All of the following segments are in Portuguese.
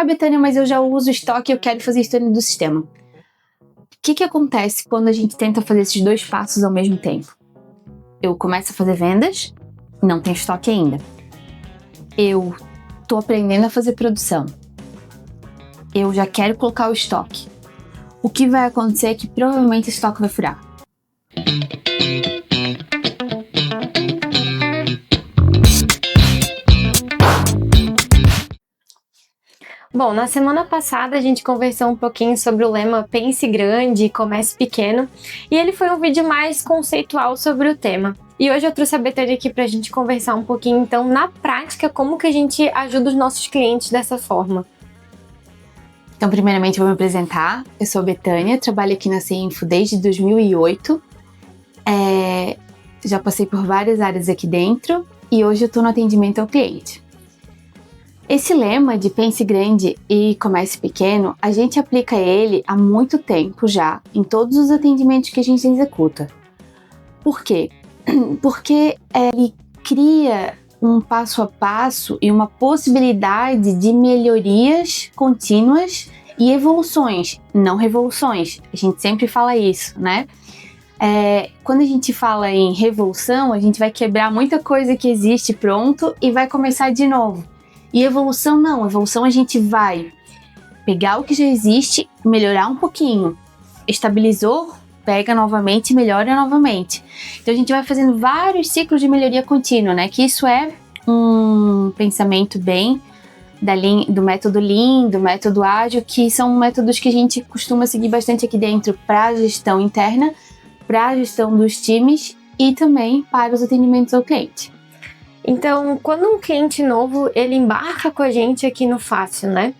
Betânia, mas eu já uso estoque e eu quero fazer isso dentro do sistema. O que acontece quando a gente tenta fazer esses dois passos ao mesmo tempo? Eu começo a fazer vendas, não tem estoque ainda. Eu tô aprendendo a fazer produção. Eu já quero colocar o estoque. O que vai acontecer é que provavelmente o estoque vai furar. Bom, na semana passada a gente conversou um pouquinho sobre o lema Pense Grande, Comece Pequeno, e ele foi um vídeo mais conceitual sobre o tema. E hoje eu trouxe a Betânia aqui pra gente conversar um pouquinho, então, na prática, como que a gente ajuda os nossos clientes dessa forma. Então, primeiramente, eu vou me apresentar. Eu sou a Betânia, trabalho aqui na CINFO desde 2008. Já passei por várias áreas aqui dentro e hoje eu tô no atendimento ao cliente. Esse lema de pense grande e comece pequeno, a gente aplica ele há muito tempo já em todos os atendimentos que a gente executa. Por quê? Porque ele cria um passo a passo e uma possibilidade de melhorias contínuas e evoluções, não revoluções. A gente sempre fala isso, né? Quando a gente fala em revolução, a gente vai quebrar muita coisa que existe pronto e vai começar de novo. E evolução não, evolução a gente vai pegar o que já existe, melhorar um pouquinho, estabilizou, pega novamente e melhora novamente. Então a gente vai fazendo vários ciclos de melhoria contínua, né? Que isso é um pensamento bem do método Lean, do método Ágil, que são métodos que a gente costuma seguir bastante aqui dentro para a gestão interna, para a gestão dos times e também para os atendimentos ao cliente. Então, quando um cliente novo, ele embarca com a gente aqui no Fácil, né?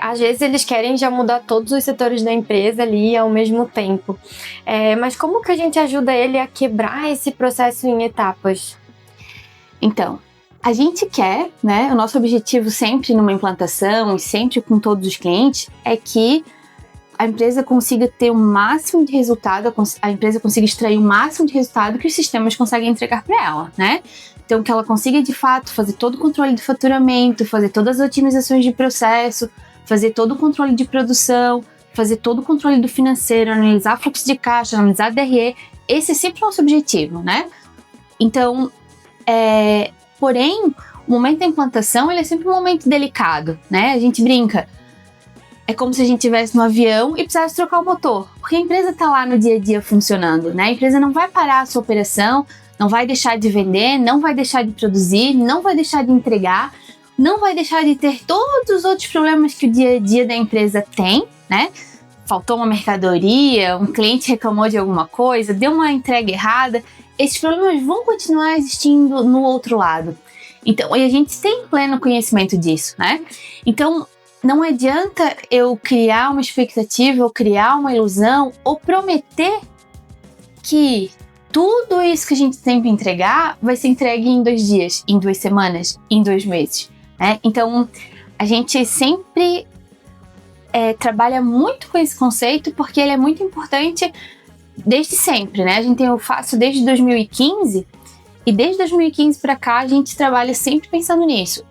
Às vezes eles querem já mudar todos os setores da empresa ali ao mesmo tempo. Mas como que a gente ajuda ele a quebrar esse processo em etapas? Então, a gente quer, né? O nosso objetivo sempre numa implantação e sempre com todos os clientes é que a empresa consiga ter o máximo de resultado, a empresa consiga extrair o máximo de resultado que os sistemas conseguem entregar para ela, né? Então, que ela consiga, de fato, fazer todo o controle do faturamento, fazer todas as otimizações de processo, fazer todo o controle de produção, fazer todo o controle do financeiro, analisar fluxo de caixa, analisar DRE. Esse é sempre o nosso objetivo, né? Então, porém, o momento da implantação, ele é sempre um momento delicado, né? A gente brinca. É como se a gente estivesse no avião e precisasse trocar o motor, porque a empresa está lá no dia a dia funcionando, né? A empresa não vai parar a sua operação, não vai deixar de vender, não vai deixar de produzir, não vai deixar de entregar, não vai deixar de ter todos os outros problemas que o dia a dia da empresa tem, né? Faltou uma mercadoria, um cliente reclamou de alguma coisa, deu uma entrega errada, esses problemas vão continuar existindo no outro lado. Então, e a gente tem pleno conhecimento disso, né? Então, não adianta eu criar uma expectativa, ou criar uma ilusão, ou prometer que tudo isso que a gente tem para entregar vai ser entregue em 2 dias, em 2 semanas, em 2 meses, né? Então, a gente sempre trabalha muito com esse conceito porque ele é muito importante desde sempre, né? A gente tem o Fácil desde 2015 e desde 2015 para cá a gente trabalha sempre pensando nisso.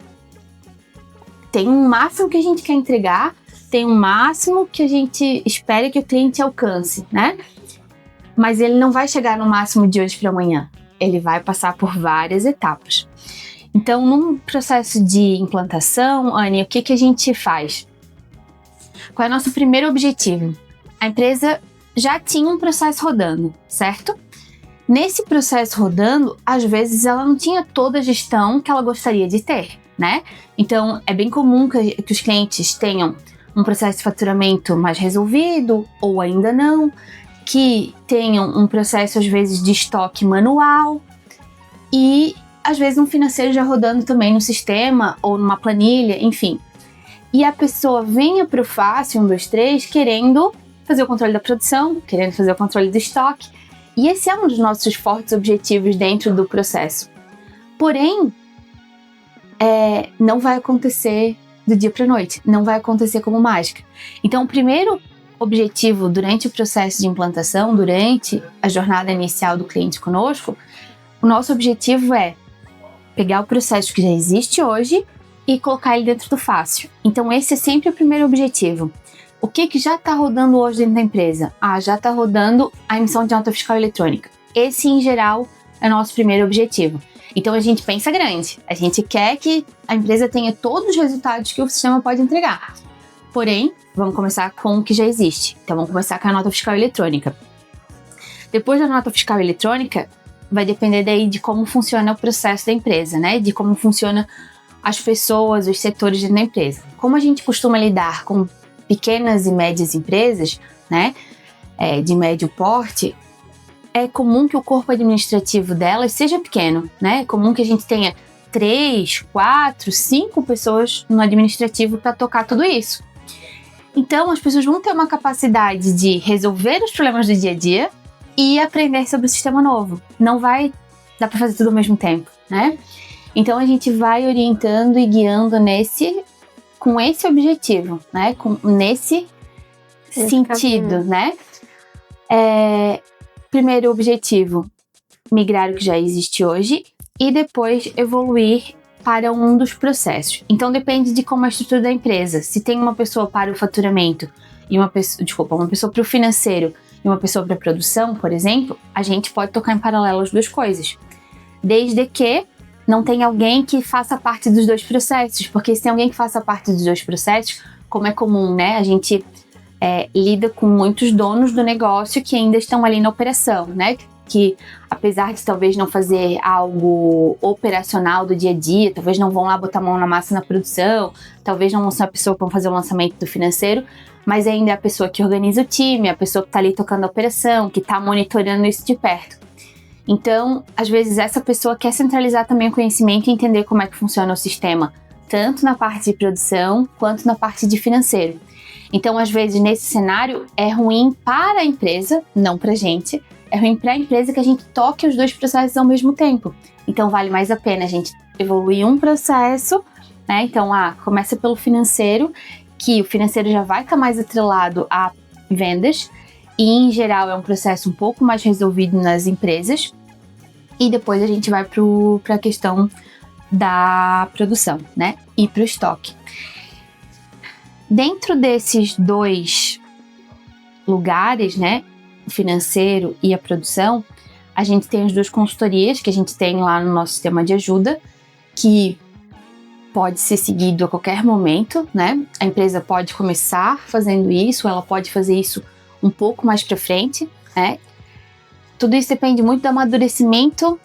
Tem um máximo que a gente quer entregar, tem um máximo que a gente espera que o cliente alcance, né? Mas ele não vai chegar no máximo de hoje para amanhã. Ele vai passar por várias etapas. Então, num processo de implantação, Anny, o que a gente faz? Qual é o nosso primeiro objetivo? A empresa já tinha um processo rodando, certo? Nesse processo rodando, às vezes ela não tinha toda a gestão que ela gostaria de ter, né? Então, é bem comum que os clientes tenham um processo de faturamento mais resolvido ou ainda não, que tenham um processo, às vezes, de estoque manual e, às vezes, um financeiro já rodando também no sistema ou numa planilha, enfim. E a pessoa venha para o Fácil 1, 2, 3 querendo fazer o controle da produção, querendo fazer o controle do estoque. E esse é um dos nossos fortes objetivos dentro do processo. Porém, não vai acontecer do dia para a noite, não vai acontecer como mágica. Então, o primeiro objetivo durante o processo de implantação, durante a jornada inicial do cliente conosco, o nosso objetivo é pegar o processo que já existe hoje, e colocar ele dentro do fácil. Então esse é sempre o primeiro objetivo. O que já está rodando hoje dentro da empresa? Já está rodando a emissão de nota fiscal eletrônica. Esse, em geral, é o nosso primeiro objetivo. Então a gente pensa grande. A gente quer que a empresa tenha todos os resultados que o sistema pode entregar. Porém, vamos começar com o que já existe. Então vamos começar com a nota fiscal eletrônica. Depois da nota fiscal eletrônica, vai depender daí de como funciona o processo da empresa, né? De como funciona as pessoas, os setores da empresa. Como a gente costuma lidar com pequenas e médias empresas, né, de médio porte, é comum que o corpo administrativo delas seja pequeno, né? É comum que a gente tenha 3, 4, 5 pessoas no administrativo para tocar tudo isso. Então, as pessoas vão ter uma capacidade de resolver os problemas do dia a dia e aprender sobre o sistema novo. Não vai dar para fazer tudo ao mesmo tempo, né? Então, a gente vai orientando e guiando com esse objetivo, né? Nesse sentido, caminho, né? Primeiro objetivo, migrar o que já existe hoje e depois evoluir para um dos processos. Então, depende de como é a estrutura da empresa. Se tem uma pessoa para o faturamento e uma pessoa para o financeiro e uma pessoa para a produção, por exemplo, a gente pode tocar em paralelo as duas coisas. Desde que não tem alguém que faça parte dos dois processos, porque se tem alguém que faça parte dos dois processos, como é comum, né? A gente lida com muitos donos do negócio que ainda estão ali na operação, né? Que apesar de talvez não fazer algo operacional do dia a dia, talvez não vão lá botar a mão na massa na produção, talvez não são a pessoa que vão fazer o lançamento do financeiro, mas ainda é a pessoa que organiza o time, a pessoa que está ali tocando a operação, que está monitorando isso de perto. Então, às vezes, essa pessoa quer centralizar também o conhecimento e entender como é que funciona o sistema, tanto na parte de produção quanto na parte de financeiro. Então, às vezes, nesse cenário, é ruim para a empresa, não para a gente, é ruim para a empresa que a gente toque os dois processos ao mesmo tempo. Então, vale mais a pena a gente evoluir um processo, né? Então, começa pelo financeiro, que o financeiro já vai estar mais atrelado a vendas, e, em geral, é um processo um pouco mais resolvido nas empresas. E depois a gente vai para a questão da produção, né? E para o estoque. Dentro desses dois lugares, né? O financeiro e a produção, a gente tem as duas consultorias que a gente tem lá no nosso sistema de ajuda, que pode ser seguido a qualquer momento, né? A empresa pode começar fazendo isso, ela pode fazer isso um pouco mais para frente, né? Tudo isso depende muito do amadurecimento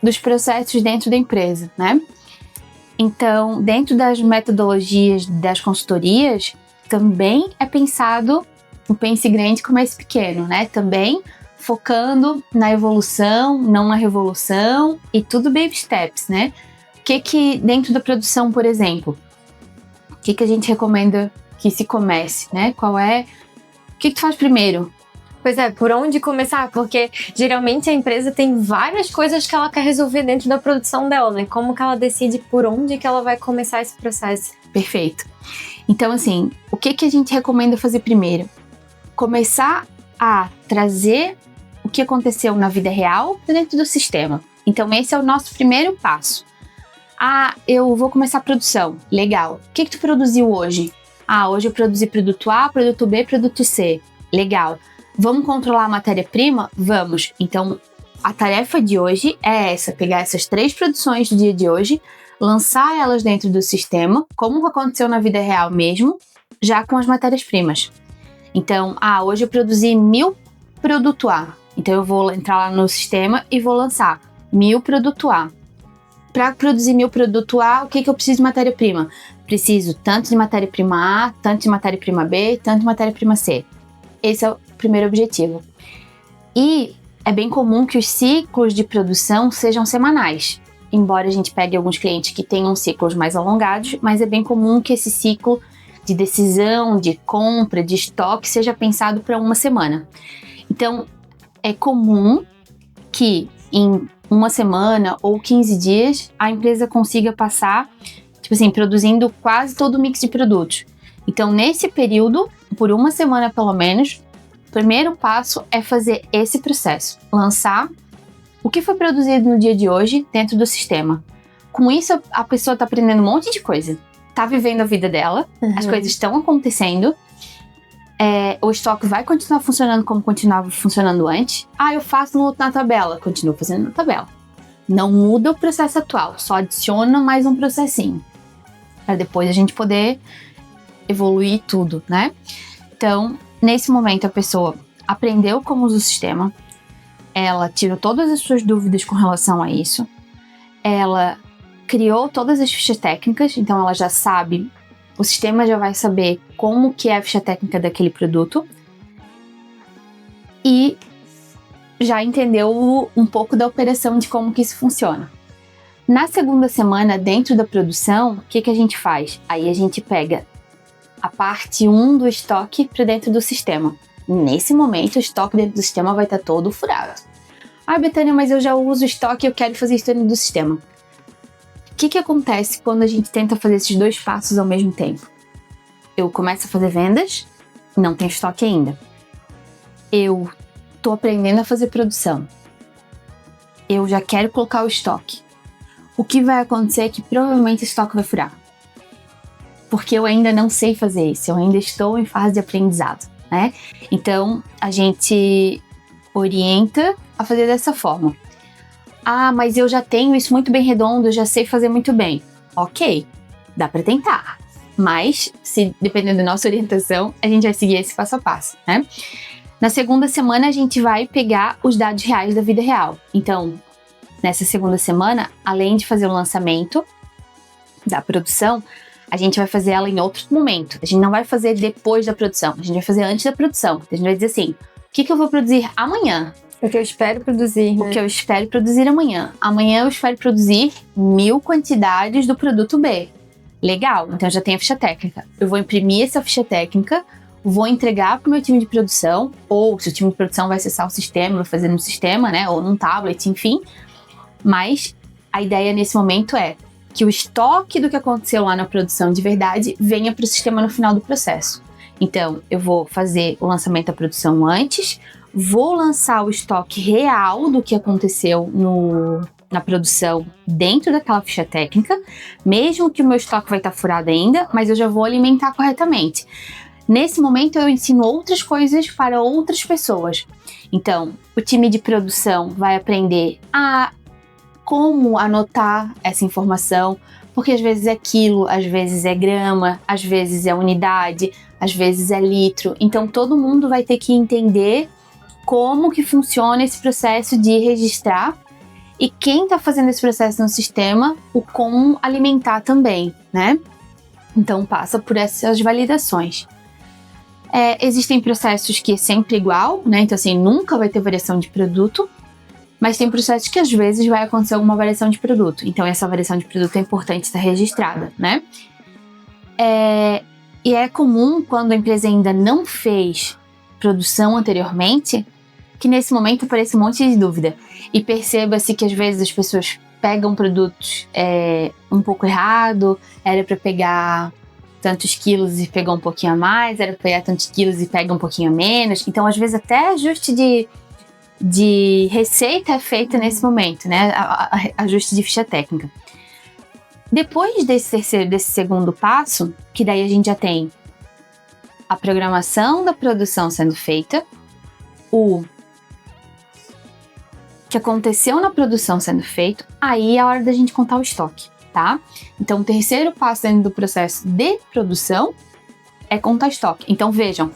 dos processos dentro da empresa, né? Então, dentro das metodologias das consultorias, também é pensado o Pense Grande Comece Pequeno, né? Também focando na evolução, não na revolução, e tudo baby steps, né? O que dentro da produção, por exemplo, o que a gente recomenda que se comece, né? O que tu faz primeiro? Pois é, por onde começar? Porque geralmente a empresa tem várias coisas que ela quer resolver dentro da produção dela, né? Como que ela decide por onde que ela vai começar esse processo? Perfeito. Então, assim, o que a gente recomenda fazer primeiro? Começar a trazer o que aconteceu na vida real dentro do sistema. Então, esse é o nosso primeiro passo. Eu vou começar a produção. Legal. O que tu produziu hoje? Hoje eu produzi produto A, produto B, produto C. Legal. Vamos controlar a matéria-prima? Vamos. Então, a tarefa de hoje é essa, pegar essas 3 produções do dia de hoje, lançar elas dentro do sistema, como aconteceu na vida real mesmo, já com as matérias-primas. Então, hoje eu produzi 1000 produto A. Então, eu vou entrar lá no sistema e vou lançar 1000 produto A. Para produzir 1000 produto A, o que eu preciso de matéria-prima? Preciso tanto de matéria-prima A, tanto de matéria-prima B, tanto de matéria-prima C. Esse é o primeiro objetivo. E é bem comum que os ciclos de produção sejam semanais. Embora a gente pegue alguns clientes que tenham ciclos mais alongados, mas é bem comum que esse ciclo de decisão, de compra, de estoque seja pensado para uma semana. Então, é comum que em uma semana ou 15 dias a empresa consiga passar, produzindo quase todo o mix de produtos. Então, nesse período, por uma semana pelo menos, o primeiro passo é fazer esse processo. Lançar o que foi produzido no dia de hoje dentro do sistema. Com isso, a pessoa tá aprendendo um monte de coisa. Tá vivendo a vida dela, as coisas estão acontecendo, o estoque vai continuar funcionando como continuava funcionando antes. Eu faço na tabela, continuo fazendo na tabela. Não muda o processo atual, só adiciona mais um processinho. Para depois a gente poder evoluir tudo, né? Então, nesse momento, a pessoa aprendeu como usa o sistema, ela tirou todas as suas dúvidas com relação a isso, ela criou todas as fichas técnicas, então ela já sabe, o sistema já vai saber como que é a ficha técnica daquele produto e já entendeu um pouco da operação de como que isso funciona. Na segunda semana, dentro da produção, o que a gente faz? Aí a gente pega a parte 1 do estoque para dentro do sistema. Nesse momento, o estoque dentro do sistema vai estar todo furado. Betânia, mas eu já uso estoque e eu quero fazer isso dentro do sistema. O que acontece quando a gente tenta fazer esses 2 passos ao mesmo tempo? Eu começo a fazer vendas, não tenho estoque ainda. Eu tô aprendendo a fazer produção. Eu já quero colocar o estoque. O que vai acontecer é que provavelmente o estoque vai furar. Porque eu ainda não sei fazer isso, eu ainda estou em fase de aprendizado, né? Então, a gente orienta a fazer dessa forma. Mas eu já tenho isso muito bem redondo, eu já sei fazer muito bem. Ok, dá para tentar. Mas, se dependendo da nossa orientação, a gente vai seguir esse passo a passo, né? Na segunda semana, a gente vai pegar os dados reais da vida real. Então, nessa segunda semana, além de fazer o lançamento da produção, a gente vai fazer ela em outro momento. A gente não vai fazer depois da produção, a gente vai fazer antes da produção. A gente vai dizer assim, o que eu vou produzir amanhã? O que eu espero produzir, né? O que eu espero produzir amanhã. Amanhã eu espero produzir 1000 quantidades do produto B. Legal, então eu já tenho a ficha técnica. Eu vou imprimir essa ficha técnica, vou entregar para o meu time de produção, ou se o time de produção vai acessar o sistema, vai fazer no sistema, né? Ou num tablet, enfim. Mas a ideia nesse momento é que o estoque do que aconteceu lá na produção de verdade venha para o sistema no final do processo. Então, eu vou fazer o lançamento da produção antes, vou lançar o estoque real do que aconteceu na produção dentro daquela ficha técnica, mesmo que o meu estoque vai estar furado ainda, mas eu já vou alimentar corretamente. Nesse momento, eu ensino outras coisas para outras pessoas. Então, o time de produção vai aprender como anotar essa informação, porque às vezes é quilo, às vezes é grama, às vezes é unidade, às vezes é litro. Então todo mundo vai ter que entender como que funciona esse processo de registrar e quem está fazendo esse processo no sistema, o como alimentar também, né? Então passa por essas validações. Existem processos que é sempre igual, né? Então assim, nunca vai ter variação de produto, mas tem processos que às vezes vai acontecer alguma variação de produto. Então essa variação de produto é importante estar registrada, né? E é comum, quando a empresa ainda não fez produção anteriormente, que nesse momento apareça um monte de dúvida. E perceba-se que às vezes as pessoas pegam produtos um pouco errado, era para pegar tantos quilos e pegou um pouquinho a mais, era para pegar tantos quilos e pega um pouquinho a menos. Então às vezes até ajuste de receita é feita nesse momento, né? Ajuste de ficha técnica. Depois desse segundo passo, que daí a gente já tem a programação da produção sendo feita, o que aconteceu na produção sendo feito, aí é a hora da gente contar o estoque, tá? Então, o terceiro passo dentro do processo de produção é contar estoque. Então, vejam,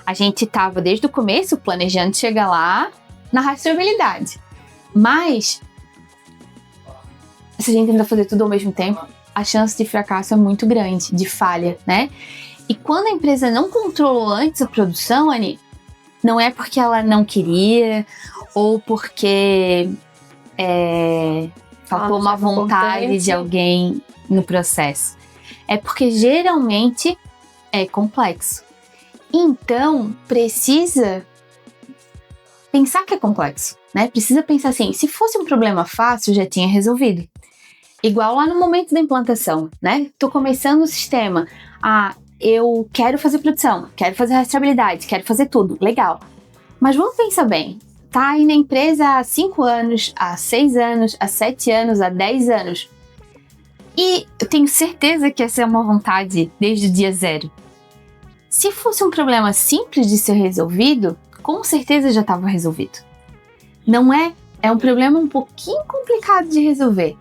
a gente estava desde o começo planejando chegar lá na rastreabilidade, mas se a gente tenta fazer tudo ao mesmo tempo, a chance de fracasso é muito grande, de falha, né? E quando a empresa não controlou antes a produção, Anny, não é porque ela não queria ou porque faltou uma vontade de alguém no processo. É porque geralmente é complexo. Então, precisa pensar que é complexo, né? Precisa pensar assim, se fosse um problema fácil, já tinha resolvido. Igual lá no momento da implantação, né? Tô começando o sistema. Eu quero fazer produção, quero fazer rastreabilidade, quero fazer tudo. Legal. Mas vamos pensar bem. Tá aí na empresa há 5 anos, há 6 anos, há 7 anos, há 10 anos. E eu tenho certeza que essa é uma vontade desde o dia zero. Se fosse um problema simples de ser resolvido, com certeza já estava resolvido. Não é? É um problema um pouquinho complicado de resolver.